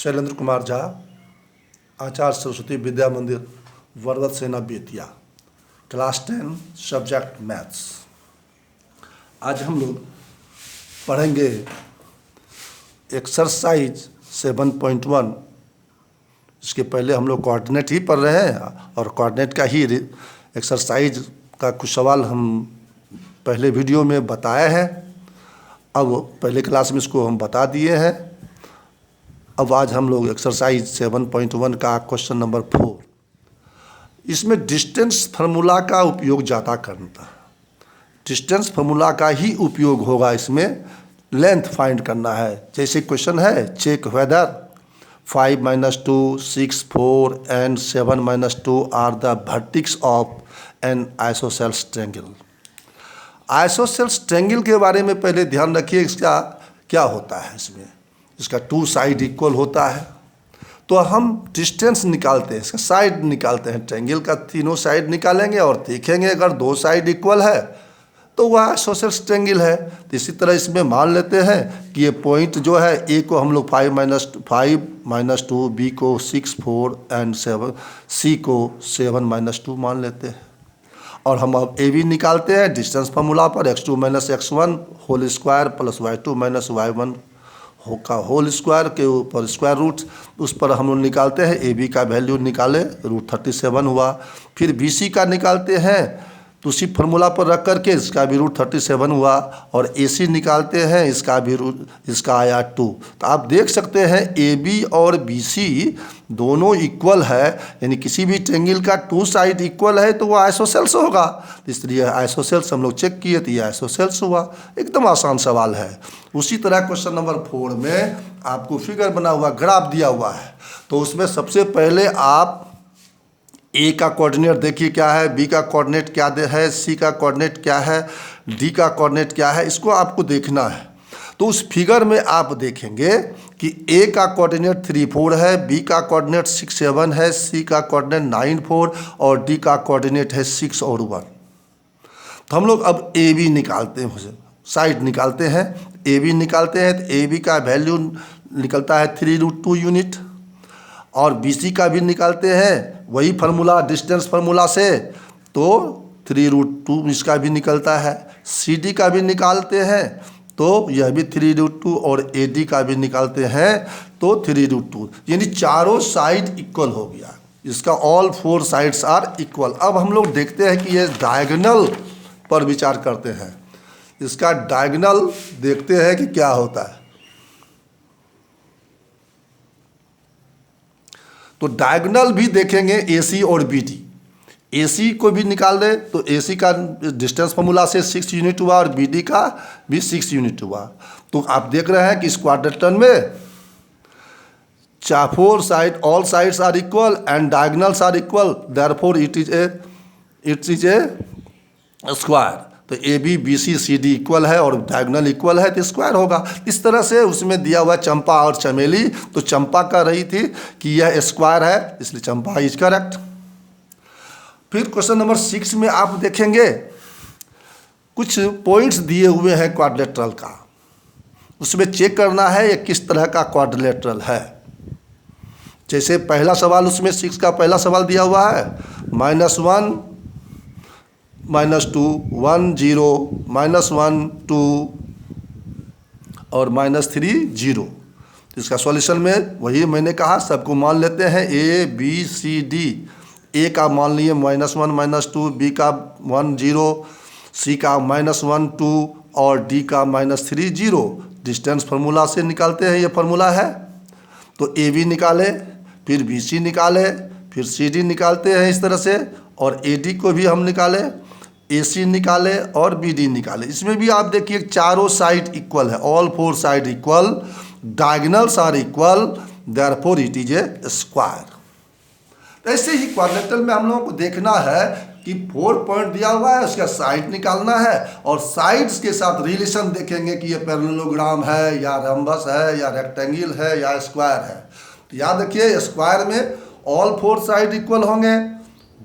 शैलेंद्र कुमार झा, आचार्य सरस्वती विद्या मंदिर, वरदत सेना Bettiah, class 10 subject maths. आज हम लोग पढ़ेंगे एक्सरसाइज 7.1। इसके पहले हम लोग कोऑर्डिनेट ही पढ़ रहे हैं और कोऑर्डिनेट का ही एक्सरसाइज का कुछ सवाल हम पहले वीडियो में बताए हैं। अब पहले क्लास में इसको हम बता दिए हैं। अब आज हम लोग एक्सरसाइज 7.1 का क्वेश्चन नंबर 4, इसमें डिस्टेंस फार्मूला का उपयोग ज़्यादा करना है। डिस्टेंस फार्मूला का ही उपयोग होगा, इसमें लेंथ फाइंड करना है। जैसे क्वेश्चन है, check whether 5 - 2, 6, 4 and 7 - 2 are the vertex of an isosceles triangle. Isosceles triangle के बारे में पहले ध्यान रखिए, इसका क्या होता है। इसका 2 साइड इक्वल होता है, तो हम डिस्टेंस निकालते हैं, इसका साइड निकालते हैं। ट्रायंगल का तीनों साइड निकालेंगे और देखेंगे अगर 2 साइड इक्वल है तो वह आइसोसेल्स ट्रायंगल है। तो इसी तरह इसमें मान लेते हैं कि ये पॉइंट जो है, ए को हम लोग 5 - 2, बी को 6, 4 and 7, सी को 7 - 2 मान लेते हैं। और हम अब ए बी निकालते हैं डिस्टेंस फार्मूला पर, x2 - x1 whole square plus y2 - y1 का होल स्क्वायर के ऊपर स्क्वायर रूट, उस पर हम लोग निकालते हैं। ए बी का वैल्यू निकाले, √37 हुआ। फिर बी सी का निकालते हैं, तो उसी फार्मूला पर रख करके इसका भी √37 हुआ। और ए सी निकालते हैं, इसका आया 2। तो आप देख सकते हैं ए बी और बी सी दोनों इक्वल है, यानी किसी भी ट्रायंगल का 2 साइड इक्वल है तो वो आइसोसेल्स होगा। इसलिए आइसोसेल्स हम लोग चेक किए तो ये आइसोसेल्स हुआ। एकदम आसान सवाल है। उसी तरह क्वेश्चन नंबर 4 में आपको फिगर बना हुआ, ग्राफ दिया हुआ है। तो उसमें सबसे पहले आप ए का कोऑर्डिनेट देखिए क्या है, बी का कोऑर्डिनेट क्या है, सी का कोऑर्डिनेट क्या है, डी का कोऑर्डिनेट क्या है, इसको आपको देखना है। तो उस फिगर में आप देखेंगे कि ए का कोऑर्डिनेट 3, 4 है, बी का कोऑर्डिनेट 6, 7 है, सी का कोऑर्डिनेट 9, 4 और डी का कोऑर्डिनेट है 6 और 1। तो हम लोग अब ए बी निकालते हैं, साइड निकालते हैं। ए बी निकालते हैं तो ए बी का वैल्यू निकलता है 3√2 यूनिट, और बी सी का भी निकालते हैं वही फार्मूला डिस्टेंस फार्मूला से, तो 3√2 इसका भी निकलता है। सी डी का भी निकालते हैं तो यह भी 3√2, और ए डी का भी निकालते हैं तो 3√2, यानी चारों साइड इक्वल हो गया। इसका ऑल 4 साइड्स आर इक्वल। अब हम लोग देखते हैं कि ये डायगोनल पर विचार करते हैं। इसका डायगोनल देखते हैं कि क्या होता है। तो डायगोनल भी देखेंगे ए सी और बी डी। ए सी को भी निकाल दे तो ए सी का डिस्टेंस फार्मूला से 6 यूनिट हुआ और बी डी का भी 6 यूनिट हुआ। तो आप देख रहे हैं कि इस क्वाड्रेटन में 4 side, all sides are equal and diagonals are equal, therefore it is a square. तो A B B C C D equal है और डायगोनल इक्वल है तो स्क्वायर होगा। इस तरह से उसमें दिया हुआ चंपा और चमेली, तो चंपा कह रही थी कि यह स्क्वायर है, इसलिए चंपा इज करेक्ट। फिर क्वेश्चन नंबर 6 में आप देखेंगे कुछ पॉइंट्स दिए हुए हैं क्वाड्रिलेटरल का, उसमें चेक करना है ये किस तरह का क्वाड्रिलेटरल है। जैसे पहला सवाल, उसमें 6 का पहला सवाल दिया हुआ है -1 -2 1 0 -1 2 और -3 0। इसका सॉल्यूशन में वही मैंने कहा, सबको मान लेते हैं ए बी सी डी। ए का मान लिए -1 -2, बी का 1 0, सी का -1 2 और डी का -3 0। डिस्टेंस फार्मूला से निकालते हैं, ये फार्मूला है। तो ए बी निकाले, फिर बी सी निकाले, फिर सी डी निकालते हैं इस तरह से, और ए डी को भी हम निकाले, ए सी निकाले और बी डी निकाले। इसमें भी आप देखिए चारों साइड इक्वल है, all 4 side equal, diagonals are equal, therefore it is a square. ऐसे ही क्वाड्रिलेटरल में हम लोगों को देखना है कि 4 पॉइंट दिया हुआ है, उसका साइड निकालना है और साइड्स के साथ रिलेशन देखेंगे कि ये पैरेललोग्राम है या रम्बस है या रेक्टेंगल है या स्क्वायर है। तो याद रखिए, स्क्वायर में ऑल 4 साइड इक्वल होंगे,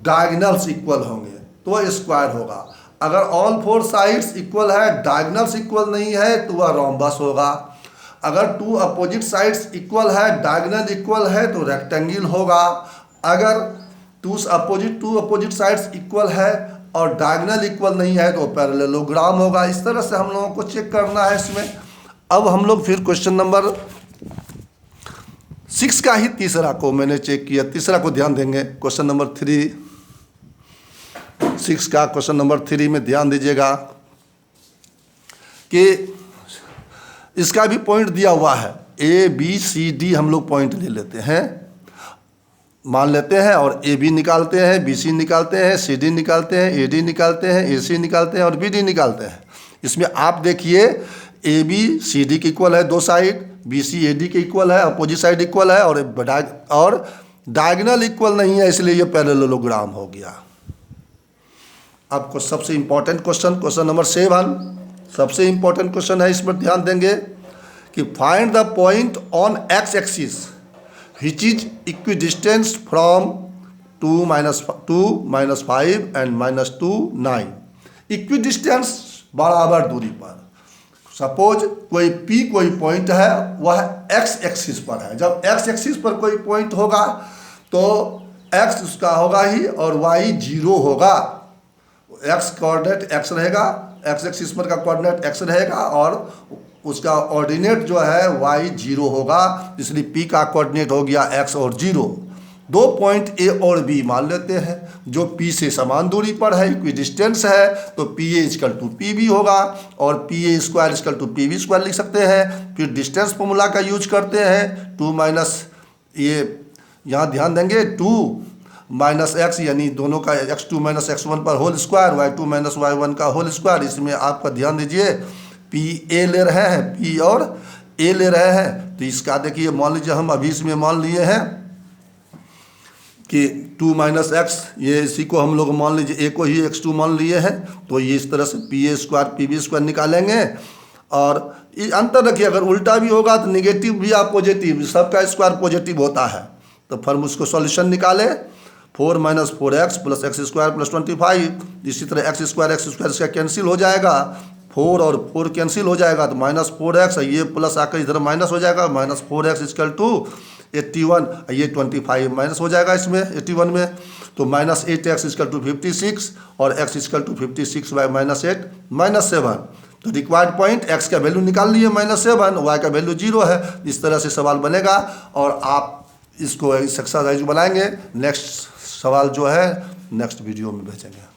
डायगोनल्स इक्वल होंगे तो वह स्क्वायर होगा। अगर ऑल 4 साइड्स इक्वल है, डायगोनल्स इक्वल नहीं है तो वह रोम्बस होगा। अगर टू अपोजिट साइड्स इक्वल है, डायगोनल इक्वल है तो रेक्टेंगल होगा। अगर टू अपोजिट साइड्स इक्वल है और डायगोनल इक्वल नहीं है तो पैरेललोग्राम होगा। इस तरह से हम लोगों को चेक करना है इसमें। अब हम लोग फिर क्वेश्चन नंबर 6 का ही तीसरा को मैंने चेक किया, तीसरा को ध्यान देंगे। क्वेश्चन नंबर 6 का क्वेश्चन नंबर 3 में ध्यान दीजिएगा कि इसका भी पॉइंट दिया हुआ है। ए बी सी डी हम लोग पॉइंट ले लेते हैं, मान लेते हैं और ए बी निकालते हैं, बी सी निकालते हैं, सी डी निकालते हैं, ए डी निकालते हैं, ए सी निकालते हैं और बी डी निकालते हैं। इसमें आप देखिए ए बी सी डी के इक्वल है दो side, B C A D के इक्वल है, अपोजिट साइड इक्वल है और डायगोनल इक्वल नहीं है, इसलिए ये पैरेललोग्राम हो गया। आपको सबसे इंपॉर्टेंट क्वेश्चन नंबर 7 सबसे इंपॉर्टेंट क्वेश्चन है, इस पर ध्यान देंगे कि find the point on x axis which is equidistant from 2 minus 5 and minus 2 9। Equidistance बराबर दूरी पर, सपोज कोई P कोई पॉइंट है वह x एक्सिस पर है। जब x एक्सिस पर कोई पॉइंट होगा तो x उसका होगा ही और y 0 होगा। x कोऑर्डिनेट x रहेगा, x एक्सिस पर का कोऑर्डिनेट x रहेगा और उसका ऑर्डिनेट जो है y 0 होगा, इसलिए P का कोऑर्डिनेट हो गया x और 0। दो पॉइंट A और B मान लेते हैं जो P से समान दूरी पर है, इक्विडिस्टेंस है, तो PA इक्वल टू PB होगा और PA square equal to PB square लिख सकते हैं। फिर डिस्टेंस फॉर्मूला का यूज करते हैं, 2 माइनस, ये यहाँ ध्यान देंगे 2 माइनस एक्स यानी दोनों का x2 माइनस x1 पर whole square, y2 minus y1 का होल स्क्वायर। इसमें आपका ध्यान दीजिए पी ए ले रहे हैं, पी और ए ले रहे हैं, तो इसका देखिए मान लीजिए हम अभी इसमें मान लिए हैं कि 2 माइनस एक्स, ये इसी को हम लोग मान लीजिए ए को ही x2 मान लिए हैं, तो ये इस तरह से P A square P B square निकालेंगे। और अंतर रखिए अगर उल्टा भी होगा तो निगेटिव भी या पॉजिटिव, सबका स्क्वायर पॉजिटिव होता है, तो फिर उसको सॉल्यूशन निकाले 4 minus 4x plus x square plus 25। इसी तरह एक्स स्क्वायर इसका कैंसिल हो जाएगा, 4 और 4 कैंसिल हो जाएगा तो माइनस 4x, ये प्लस आकर इधर माइनस हो जाएगा, माइनस 4x इक्वल टू 81, ये 25 माइनस हो जाएगा इसमें 81 में, तो माइनस 8x इक्वल टू 56 और x equal to 56 by minus 8 minus 7। तो रिक्वायर्ड पॉइंट x का वैल्यू निकाल लिए -7, y का वैल्यू 0 है। इस तरह से सवाल बनेगा और आप इसको एक्सरसाइज बनाएंगे। नेक्स्ट सवाल जो है नेक्स्ट वीडियो में भेजेंगे।